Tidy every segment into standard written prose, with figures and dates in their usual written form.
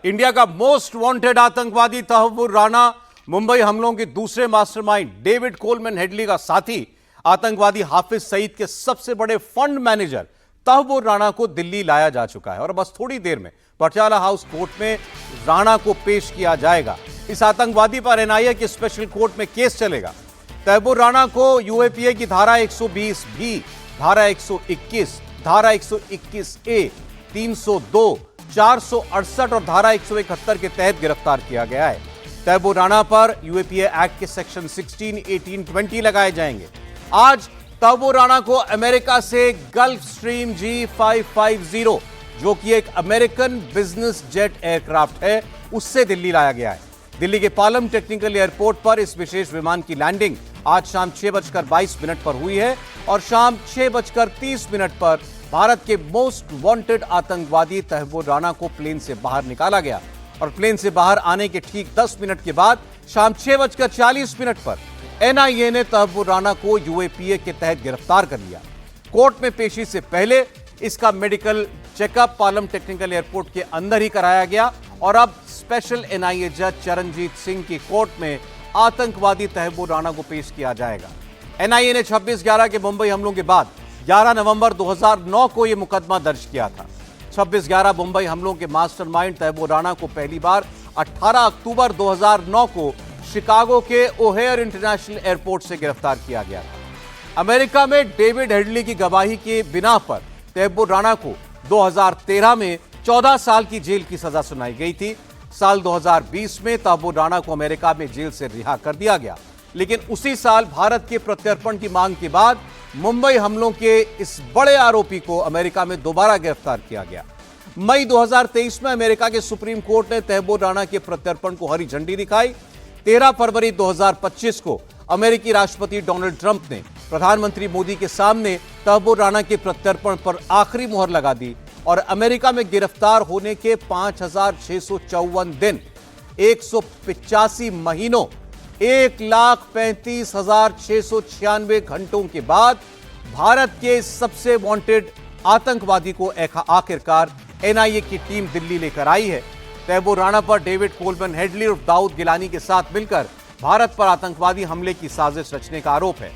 India का most wanted आतंकवादी तहव्वुर राणा, मुंबई हमलों के दूसरे मास्टरमाइंड डेविड कोलमैन हेडली का साथी, आतंकवादी हाफिज सईद के सबसे बड़े फंड मैनेजर तहव्वुर राणा को दिल्ली लाया जा चुका है और बस थोड़ी देर में पटियाला हाउस कोर्ट में राणा को पेश किया जाएगा। इस आतंकवादी पर एनआईए की स्पेशल कोर्ट में केस चलेगा। तहव्वुर राणा को यूएपीए की धारा 120 भी, धारा 121, धारा 121 ए, 302, 468 और धारा 171 के तहत गिरफ्तार किया गया है। तहव्वुर राणा पर यूएपीए एक्ट के सेक्शन 16, 18, 20 लगाए जाएंगे। आज तहव्वुर राणा को अमेरिका से गल्फ स्ट्रीम G550, जो कि एक अमेरिकन बिजनेस जेट एयरक्राफ्ट है, उससे दिल्ली लाया गया है। दिल्ली के पालम टेक्निकल एयरपोर्ट पर इस विशेष विमान की लैंडिंग आज शाम 6:22 पर हुई है और शाम 6:30 पर भारत के मोस्ट वांटेड आतंकवादी तहव्वुर राणा को प्लेन से बाहर निकाला गया और प्लेन से बाहर आने के ठीक 10 मिनट के बाद शाम 6:40 पर एनआईए ने तहव्वुर राणा को यूएपीए के तहत गिरफ्तार कर लिया। कोर्ट में पेशी से पहले इसका medical checkup Palam technical airport के अंदर ही कराया गया और अब स्पेशल एनआईए जज चरणजीत सिंह की कोर्ट में आतंकवादी तहव्वुर राणा को पेश किया जाएगा। एनआईए ने 26/11 के मुंबई हमलों के बाद 11 नवंबर 2009 को यह मुकदमा दर्ज किया था। 26/11 मुंबई हमलों के मास्टरमाइंड तहव्वुर राणा को पहली बार 18 अक्टूबर 2009 को शिकागो के ओहेयर इंटरनेशनल एयरपोर्ट से गिरफ्तार किया गया था। अमेरिका में डेविड हेडली की गवाही के बिना पर तहव्वुर राणा को 2013 में 14 साल की जेल की सजा सुनाई गई थी। साल 2020 में तहव्वुर राणा को अमेरिका में जेल से रिहा कर दिया गया, लेकिन उसी साल भारत के प्रत्यर्पण की मांग के बाद मुंबई हमलों के इस बड़े आरोपी को अमेरिका में दोबारा गिरफ्तार किया गया। मई 2023 में अमेरिका के सुप्रीम कोर्ट ने तहव्वुर राणा के प्रत्यर्पण को हरी झंडी दिखाई। 13 फरवरी 2025 को अमेरिकी राष्ट्रपति डोनाल्ड ट्रंप ने प्रधानमंत्री मोदी के सामने तहव्वुर राणा के प्रत्यर्पण पर आखिरी मुहर लगा दी और अमेरिका में गिरफ्तार होने के 5,654 दिन, 185 महीनों, 1,35,696 घंटों के बाद भारत के सबसे वांटेड आतंकवादी को आखिरकार एनआईए की टीम दिल्ली लेकर आई है। तहव्वुर राणा पर डेविड कोलमैन हेडली और दाऊद गिलानी के साथ मिलकर भारत पर आतंकवादी हमले की साजिश रचने का आरोप है।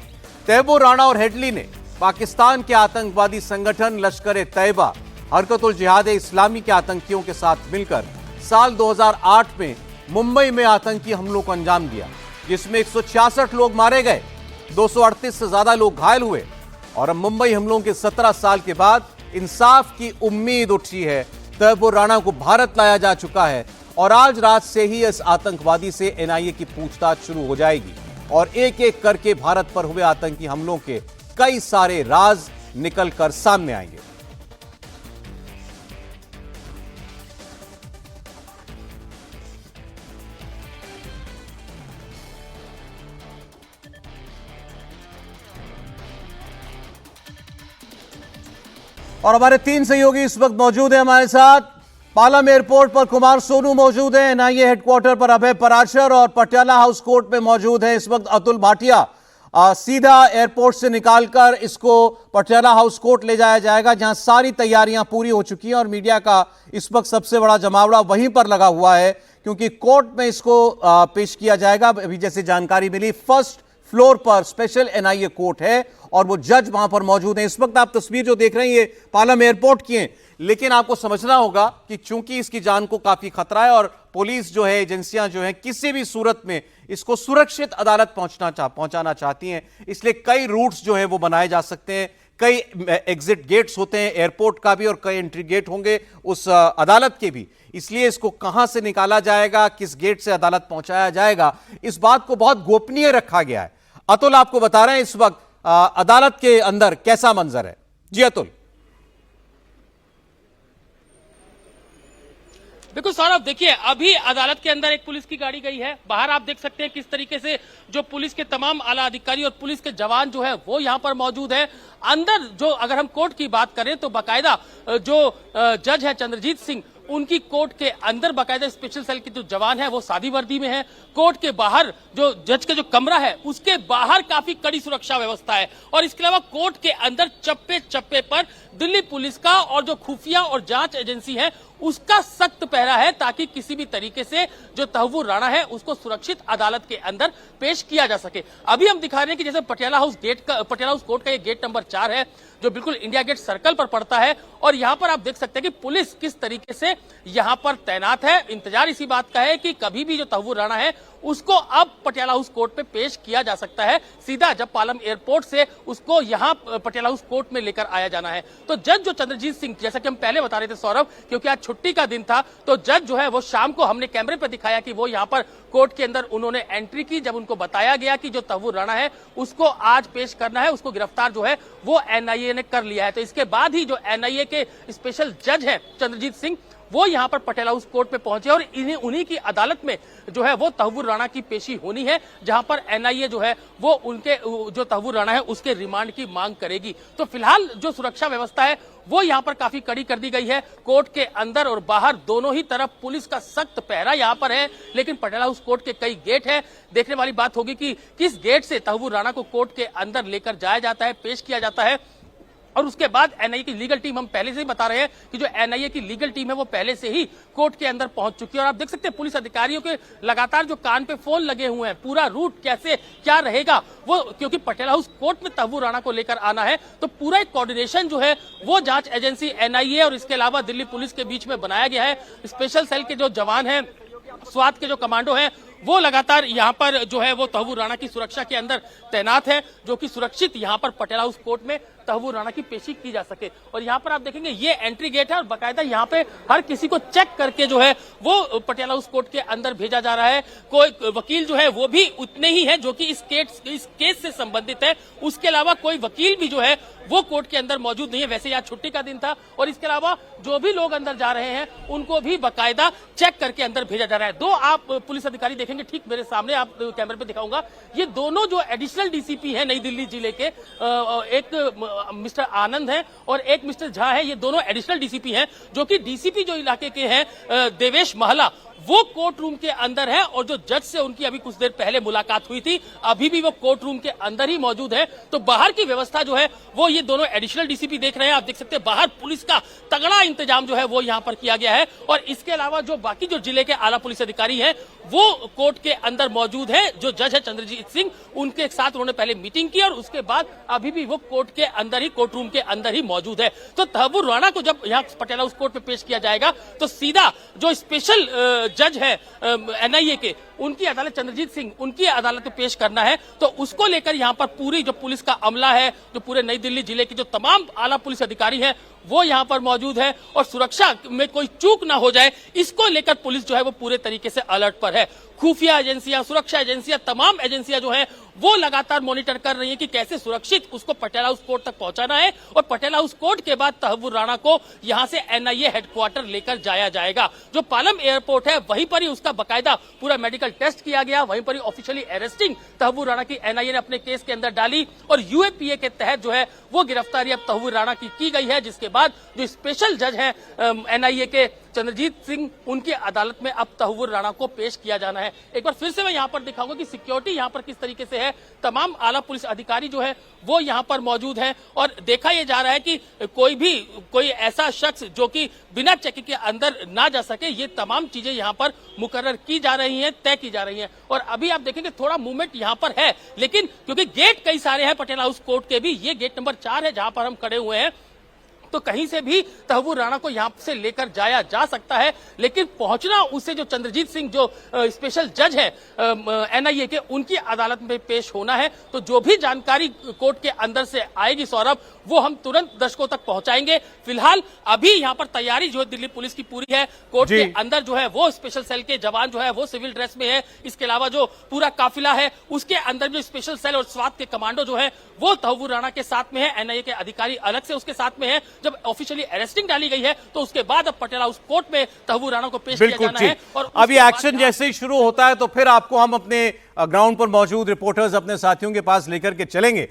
तहव्वुर राणा और हेडली ने पाकिस्तान के आतंकवादी संगठन लश्कर ए तैयबा, हरकतुल जिहाद ए इस्लामी के आतंकियों के साथ मिलकर साल 2008 में मुंबई में आतंकी हमलों को अंजाम दिया, जिसमें 166 लोग मारे गए, 238 से ज्यादा लोग घायल हुए और अब मुंबई हमलों के 17 साल के बाद इंसाफ की उम्मीद उठी है। तहव्वुर राणा को भारत लाया जा चुका है और आज रात से ही इस आतंकवादी से एनआईए की पूछताछ शुरू हो जाएगी और एक एक करके भारत पर हुए आतंकी हमलों के कई सारे राज निकलकर सामने आएंगे। और हमारे 3 सहयोगी इस वक्त मौजूद हैं हमारे साथ। पालम एयरपोर्ट पर कुमार सोनू मौजूद हैं, एनआईए हेडक्वार्टर पर अभय पराशर और पटियाला हाउस कोर्ट में मौजूद है इस वक्त अतुल भाटिया। सीधा एयरपोर्ट से निकालकर इसको पटियाला हाउस कोर्ट ले जाया जाएगा, जहां सारी तैयारियां पूरी हो चुकी हैं और मीडिया का इस वक्त सबसे बड़ा जमावड़ा वहीं पर लगा हुआ है, क्योंकि कोर्ट में इसको पेश किया जाएगा। अभी जैसे जानकारी मिली, फर्स्ट फ्लोर पर स्पेशल एनआईए कोर्ट है और वो जज वहां पर मौजूद हैं। इस वक्त आप तस्वीर जो देख रहे हैं ये पालम एयरपोर्ट की है, लेकिन आपको समझना होगा कि चूंकि इसकी जान को काफी खतरा है और पुलिस जो है, एजेंसियां जो है, किसी भी सूरत में इसको सुरक्षित अदालत पहुंचाना चाहती हैं, इसलिए कई रूट्स जो है वो बनाए जा सकते हैं। कई एग्जिट गेट्स होते हैं एयरपोर्ट का भी और कई एंट्री गेट होंगे उस अदालत के भी, इसलिए इसको कहां से निकाला जाएगा, किस गेट से अदालत पहुंचाया जाएगा, इस बात को बहुत गोपनीय रखा गया है। अतुल आपको बता रहे हैं इस वक्त अदालत के अंदर कैसा मंजर है। जी अतुल। देखो सौरभ, देखिए अभी अदालत के अंदर एक पुलिस की गाड़ी गई है, बाहर आप देख सकते हैं किस तरीके से जो पुलिस के तमाम आला अधिकारी और पुलिस के जवान जो है वो यहां पर मौजूद है। अंदर जो अगर हम कोर्ट की बात करें तो बाकायदा जो जज है चंद्रजीत सिंह, उनकी कोर्ट के अंदर बाकायदा स्पेशल सेल के जो जवान है वो सादी वर्दी में है। कोर्ट के बाहर जो जज का जो कमरा है उसके बाहर काफी कड़ी सुरक्षा व्यवस्था है और इसके अलावा कोर्ट के अंदर चप्पे चप्पे पर दिल्ली पुलिस का और जो खुफिया और जांच एजेंसी है उसका सख्त पहरा है, ताकि किसी भी तरीके से जो तहव्वुर राणा है उसको सुरक्षित अदालत के अंदर पेश किया जा सके। अभी हम दिखा रहे हैं कि जैसे पटियाला हाउस कोर्ट का ये गेट नंबर 4 है, जो बिल्कुल इंडिया गेट सर्कल पर पड़ता है, और यहां पर आप देख सकते हैं कि पुलिस किस तरीके से यहां पर तैनात है। इंतजार इसी बात का है कि कभी भी जो तहव्वुर राणा है उसको अब पटियाला हाउस कोर्ट पे पेश किया जा सकता है, सीधा जब पालम एयरपोर्ट से उसको यहां पटियाला हाउस कोर्ट में लेकर आया जाना है। तो जज जो चंद्रजीत सिंह, जैसा कि हम पहले बता रहे थे सौरभ, क्योंकि आज छुट्टी का दिन था, तो जज जो है वो शाम को हमने कैमरे पर दिखाया कि वो यहां पर कोर्ट के अंदर उन्होंने एंट्री की, जब उनको बताया गया कि जो तहव्वुर राणा है उसको आज पेश करना है, उसको गिरफ्तार जो है वो एनआईए ने कर लिया है। तो इसके बाद ही जो एनआईए के स्पेशल जज है चंद्रजीत सिंह, वो यहां पर पटियाला हाउस कोर्ट में पहुंचे और उन्हीं की अदालत में जो है वो तहव्वुर राणा की पेशी होनी है, जहां पर एनआईए जो है वो उनके जो तहव्वुर राणा है उसके रिमांड की मांग करेगी। तो फिलहाल जो सुरक्षा व्यवस्था है वो यहां पर काफी कड़ी कर दी गई है। कोर्ट के अंदर और बाहर दोनों ही तरफ पुलिस का सख्त पहरा यहां पर है, लेकिन पटियाला हाउस कोर्ट के कई गेट है। देखने वाली बात होगी कि किस गेट से तहव्वुर राणा को कोर्ट के अंदर लेकर जाया जाता है, पेश किया जाता है। और उसके बाद एनआईए की लीगल टीम, हम पहले से ही बता रहे हैं कि जो एनआईए की लीगल टीम है वो पहले से ही कोर्ट के अंदर पहुंच चुकी है। और आप देख सकते हैं पुलिस अधिकारियों के लगातार जो कान पे फोन लगे हुए हैं, पूरा रूट कैसे क्या रहेगा वो, क्योंकि पटियाला हाउस कोर्ट में तहव्वुर राणा को लेकर आना है, तो पूरा एक कोऑर्डिनेशन जो है वो जांच एजेंसी एनआईए और इसके अलावा दिल्ली पुलिस के बीच में बनाया गया है। स्पेशल सेल के जो जवान हैं, स्वात के जो कमांडो हैं, वो लगातार यहां पर जो है वो तहव्वुर राणा की सुरक्षा के अंदर तैनात है, जो कि सुरक्षित यहां पर पटियाला हाउस कोर्ट में तहव्वुर राणा की पेशी की जा सके। और यहां पर आप देखेंगे ये एंट्री गेट है और बाकायदा यहां पे हर किसी को चेक करके जो है वो पटियाला हाउस कोर्ट के अंदर भेजा जा रहा है। कोई वकील जो है वो भी उतने ही है जो कि इस केस से संबंधित है, उसके अलावा कोई वकील भी जो है वो कोर्ट के अंदर मौजूद नहीं है। वैसे यहाँ छुट्टी का दिन था, और इसके अलावा जो भी लोग अंदर जा रहे हैं उनको भी बाकायदा चेक करके अंदर भेजा जा रहा है। दो आप पुलिस अधिकारी देखेंगे ठीक मेरे सामने, आप कैमरे पे दिखाऊंगा, ये दोनों जो एडिशनल डीसीपी है नई दिल्ली जिले के, एक मिस्टर आनंद है और एक मिस्टर झा है, ये दोनों एडिशनल डीसीपी हैं, जो कि डीसीपी जो इलाके के हैं देवेश महला, वो कोर्ट रूम के अंदर है। और जो जज से उनकी अभी कुछ देर पहले मुलाकात हुई थी, अभी भी वो कोर्ट रूम के अंदर ही मौजूद है। तो बाहर की व्यवस्था जो है वो ये दोनों एडिशनल डीसीपी देख रहे हैं। आप देख सकते हैं बाहर पुलिस का तगड़ा इंतजाम जो है वो यहां पर किया गया है। और इसके अलावा जो बाकी जो जिले के आला पुलिस अधिकारी हैं वो कोर्ट के अंदर मौजूद है। जो जज है चंद्रजीत सिंह, उनके साथ उन्होंने पहले मीटिंग की और उसके बाद अभी भी वो कोर्ट के अंदर ही, कोर्ट रूम के अंदर ही मौजूद है। तो तहव्वुर राणा को जब यहाँ पटियाला हाउस कोर्ट में पेश किया जाएगा तो सीधा जो स्पेशल जज है एनआईए के, उनकी अदालत चंद्रजीत सिंह, उनकी अदालत में पेश करना है। तो उसको लेकर यहां पर पूरी जो पुलिस का अमला है, जो पूरे नई दिल्ली जिले के जो तमाम आला पुलिस अधिकारी हैं वो यहां पर मौजूद है। और सुरक्षा में कोई चूक ना हो जाए, इसको लेकर पुलिस जो है वो पूरे तरीके से अलर्ट पर है। खुफिया एजेंसियां, सुरक्षा एजेंसियां, तमाम एजेंसियां जो है वो लगातार मॉनिटर कर रही हैं कि कैसे सुरक्षित उसको पटियाला हाउस कोर्ट तक पहुंचाना है। और पटियाला हाउस कोर्ट के बाद तहव्वुर राणा को यहां से एनआईए हेडक्वार्टर लेकर जाया जाएगा। जो पालम एयरपोर्ट है वहीं पर ही उसका बाकायदा पूरा मेडिकल टेस्ट किया गया, वहीं पर ही ऑफिशियली अरेस्टिंग तहव्वुर राणा की एनआईए ने अपने केस के अंदर डाली और यूएपीए के तहत जो है वो गिरफ्तारी अब तहव्वुर राणा की गई है। जिसके बाद जो स्पेशल जज है एनआईए के चंद्रजीत सिंह, उनकी अदालत में अब तहव्वुर राणा को पेश किया जाना है। एक बार फिर से मैं यहां पर दिखाऊंगा कि सिक्योरिटी यहां पर किस तरीके से है। तमाम आला पुलिस अधिकारी जो है वो यहां पर मौजूद हैं और देखा यह जा रहा है कि कोई ऐसा शख्स जो कि बिना चेकिंग के अंदर ना जा सके, ये तमाम चीजें यहां पर मुकर्रर की जा रही हैं, तय की जा रही हैं। और अभी आप देखेंगे थोड़ा मूवमेंट यहां पर है, लेकिन क्योंकि गेट कई सारे हैं पटियाला हाउस कोर्ट के भी, ये गेट नंबर 4 है जहां पर हम खड़े हुए हैं, तो कहीं से भी तहव्वुर राणा को यहां से लेकर जाया जा सकता है। लेकिन पहुंचना उसे जो चंद्रजीत सिंह जो स्पेशल जज है एनआईए के, उनकी अदालत में पेश होना है। तो जो भी जानकारी कोर्ट के अंदर से आएगी सौरभ, वो हम तुरंत दर्शकों तक पहुंचाएंगे। फिलहाल अभी यहां पर तैयारी जो है दिल्ली पुलिस की पूरी है। कोर्ट के अंदर जो है वो स्पेशल सेल के जवान जो है वो सिविल ड्रेस में है। इसके अलावा जो पूरा काफिला है उसके अंदर जो स्पेशल सेल और स्वात के कमांडो जो है वो तहव्वुर राणा के साथ में है। एनआईए के अधिकारी अलग से उसके साथ में है। जब ऑफिशियली अरेस्टिंग डाली गई है तो उसके बाद अब पटियाला हाउस कोर्ट में तहव्वुर राणा को पेश किया जाना है। और अभी एक्शन जैसे ही शुरू होता है तो फिर आपको हम अपने ग्राउंड पर मौजूद रिपोर्टर्स अपने साथियों के पास लेकर के चलेंगे।